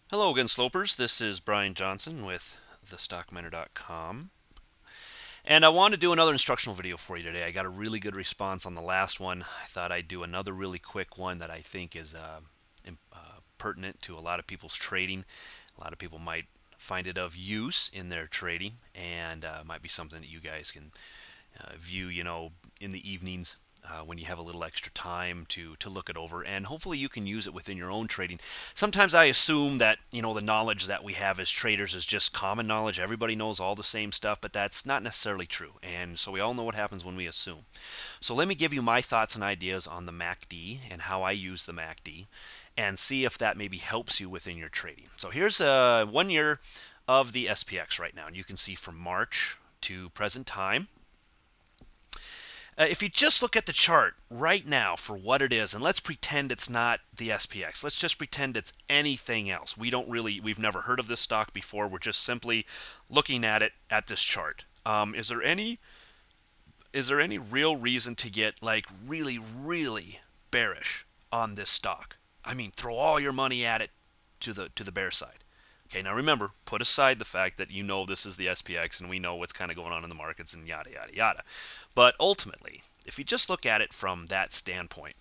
Hello again, Slopers. This is Brian Johnson with thestockminer.com. And I want to do another instructional video for you today. I got a really good response on the last one. I thought I'd do another really quick one that I think is pertinent to a lot of people's trading. A lot of people might find it of use in their trading, and might be something that you guys can view, in the evenings when you have a little extra time to look it over, and hopefully you can use it within your own trading. Sometimes I assume that the knowledge that we have as traders is just common knowledge. Everybody knows all the same stuff, but that's not necessarily true. And so we all know what happens when we assume. So let me give you my thoughts and ideas on the MACD and how I use the MACD, and see if that maybe helps you within your trading. So here's 1 year of the SPX right now, and you can see from March to present time. If you just look at the chart right now for what it is, and let's pretend it's not the SPX. Let's just pretend it's anything else. We've never heard of this stock before. We're just simply looking at it at this chart. Is there any real reason to get like really, really bearish on this stock? I mean, throw all your money at it to the bear side. Okay, now remember, put aside the fact that this is the SPX and we know what's kind of going on in the markets and yada, yada, yada. But ultimately, if you just look at it from that standpoint,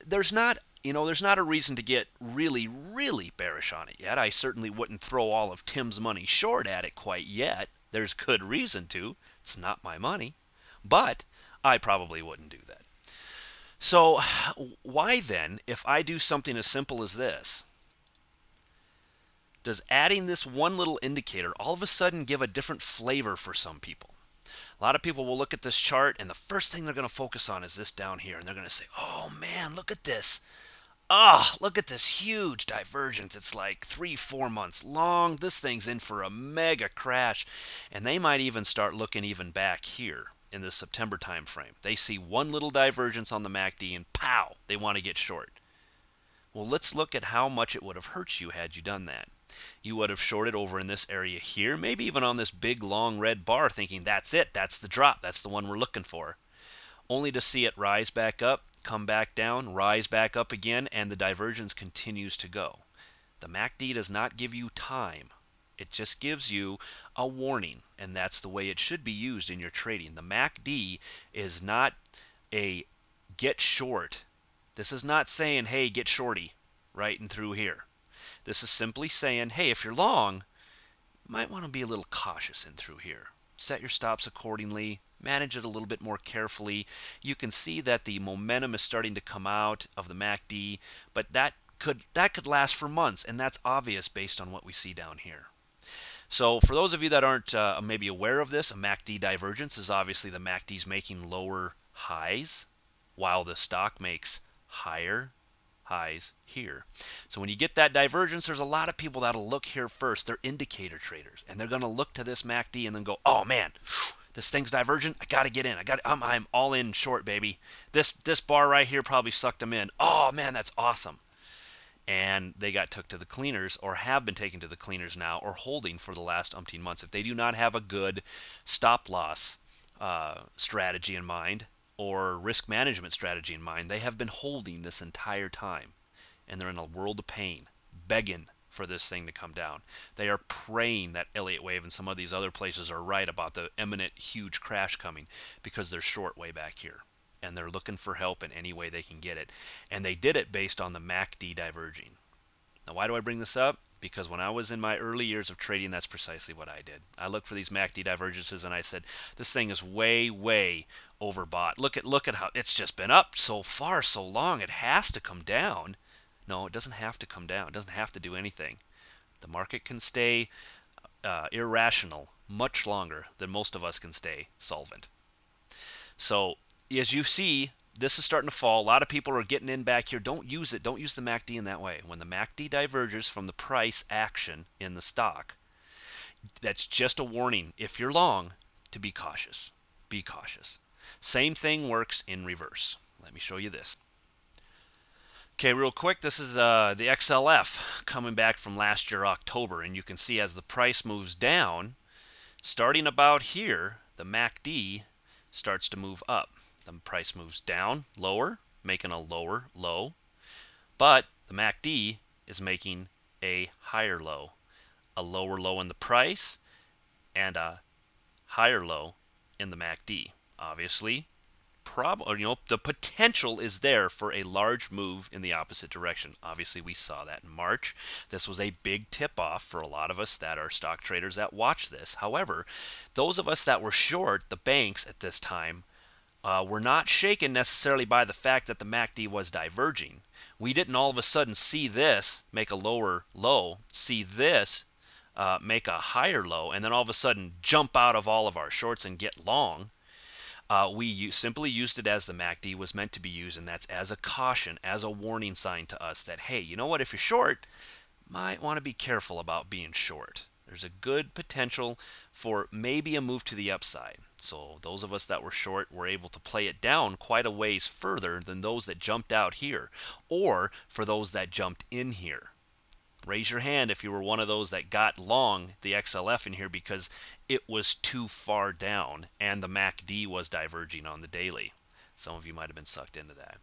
there's not a reason to get really, really bearish on it yet. I certainly wouldn't throw all of Tim's money short at it quite yet. There's good reason to. It's not my money. But I probably wouldn't do that. So, why then, if I do something as simple as this, does adding this one little indicator all of a sudden give a different flavor for some people? A lot of people will look at this chart, and the first thing they're going to focus on is this down here, and they're going to say, oh man, look at this. Ah, look at this huge divergence. It's like 3-4 months long. This thing's in for a mega crash. And they might even start looking even back here in the September time frame. They see one little divergence on the MACD and pow, they want to get short. Well, let's look at how much it would have hurt you had you done that. You would have shorted over in this area here, maybe even on this big long red bar, thinking that's it, that's the drop, that's the one we're looking for, only to see it rise back up, come back down, rise back up again, and the divergence continues to go. The MACD does not give you time. It just gives you a warning, and that's the way it should be used in your trading. The MACD is not a get short. This is not saying, hey, get shorty right and through here. This is simply saying, hey, if you're long, you might want to be a little cautious in through here. Set your stops accordingly. Manage it a little bit more carefully. You can see that the momentum is starting to come out of the MACD, but that could last for months, and that's obvious based on what we see down here. So for those of you that aren't maybe aware of this, a MACD divergence is obviously the MACD's making lower highs while the stock makes higher highs here. So when you get that divergence, there's a lot of people that'll look here first. They're indicator traders, and they're going to look to this MACD and then go, oh man, this thing's divergent. I got to get in. I'm all in short, baby. This bar right here probably sucked them in. Oh man, that's awesome. And they got took to the cleaners, or have been taken to the cleaners now, or holding for the last umpteen months. If they do not have a good stop loss strategy in mind, or risk management strategy in mind, they have been holding this entire time, and they're in a world of pain, begging for this thing to come down. They are praying that Elliott Wave and some of these other places are right about the imminent huge crash coming, because they're short way back here, and they're looking for help in any way they can get it. And they did it based on the MACD diverging. Now, why do I bring this up? Because when I was in my early years of trading, that's precisely what I did. I looked for these MACD divergences and I said, this thing is way, way overbought. Look at how it's just been up so far, so long. It has to come down. No, it doesn't have to come down. It doesn't have to do anything. The market can stay irrational much longer than most of us can stay solvent. So as you see, this is starting to fall. A lot of people are getting in back here. Don't use it. Don't use the MACD in that way. When the MACD diverges from the price action in the stock, that's just a warning. If you're long, to be cautious. Be cautious. Same thing works in reverse. Let me show you this. Okay, real quick, this is the XLF coming back from last year, October. And you can see as the price moves down, starting about here, the MACD starts to move up. The price moves down, lower, making a lower low, but the MACD is making a higher low, a lower low in the price, and a higher low in the MACD. Obviously, the potential is there for a large move in the opposite direction. Obviously, we saw that in March. This was a big tip-off for a lot of us that are stock traders that watch this. However, those of us that were short the banks at this time were not shaken necessarily by the fact that the MACD was diverging. We didn't all of a sudden see this make a lower low, see this make a higher low, and then all of a sudden jump out of all of our shorts and get long. We simply used it as the MACD was meant to be used, and that's as a caution, as a warning sign to us that, hey, you know what, if you're short, might want to be careful about being short. There's a good potential for maybe a move to the upside. So those of us that were short were able to play it down quite a ways further than those that jumped out here, or for those that jumped in here. Raise your hand if you were one of those that got long the XLF in here because it was too far down and the MACD was diverging on the daily. Some of you might have been sucked into that.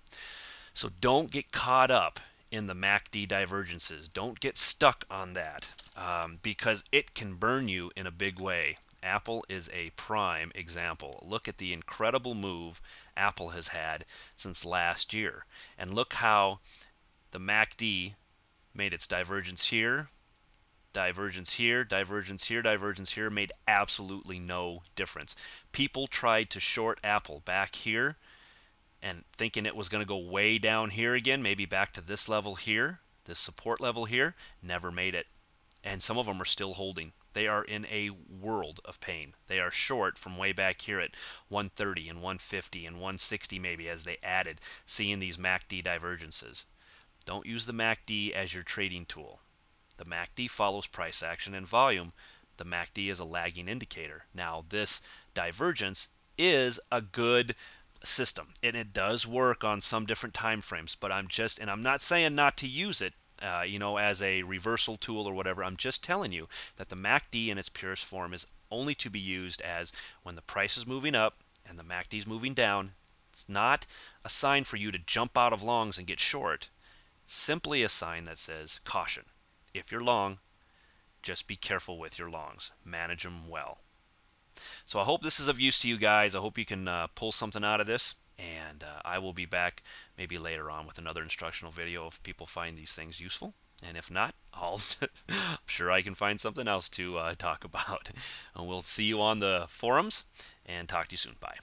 So don't get caught up in the MACD divergences. Don't get stuck on that because it can burn you in a big way. Apple is a prime example. Look at the incredible move Apple has had since last year. And look how the MACD made its divergence here, divergence here, divergence here, divergence here, made absolutely no difference. People tried to short Apple back here and thinking it was going to go way down here again, maybe back to this level here, this support level here, never made it. And some of them are still holding. They are in a world of pain. They are short from way back here at 130 and 150 and 160 maybe as they added, seeing these MACD divergences. Don't use the MACD as your trading tool. The MACD follows price action and volume. The MACD is a lagging indicator. Now, this divergence is a good system, and it does work on some different time frames, but I'm not saying not to use it, as a reversal tool or whatever. I'm just telling you that the MACD in its purest form is only to be used as when the price is moving up and the MACD is moving down. It's not a sign for you to jump out of longs and get short. Simply a sign that says caution. If you're long, just be careful with your longs. Manage them well. So I hope this is of use to you guys. I hope you can pull something out of this. And I will be back maybe later on with another instructional video if people find these things useful. And if not, I'm sure I can find something else to talk about. And we'll see you on the forums and talk to you soon. Bye.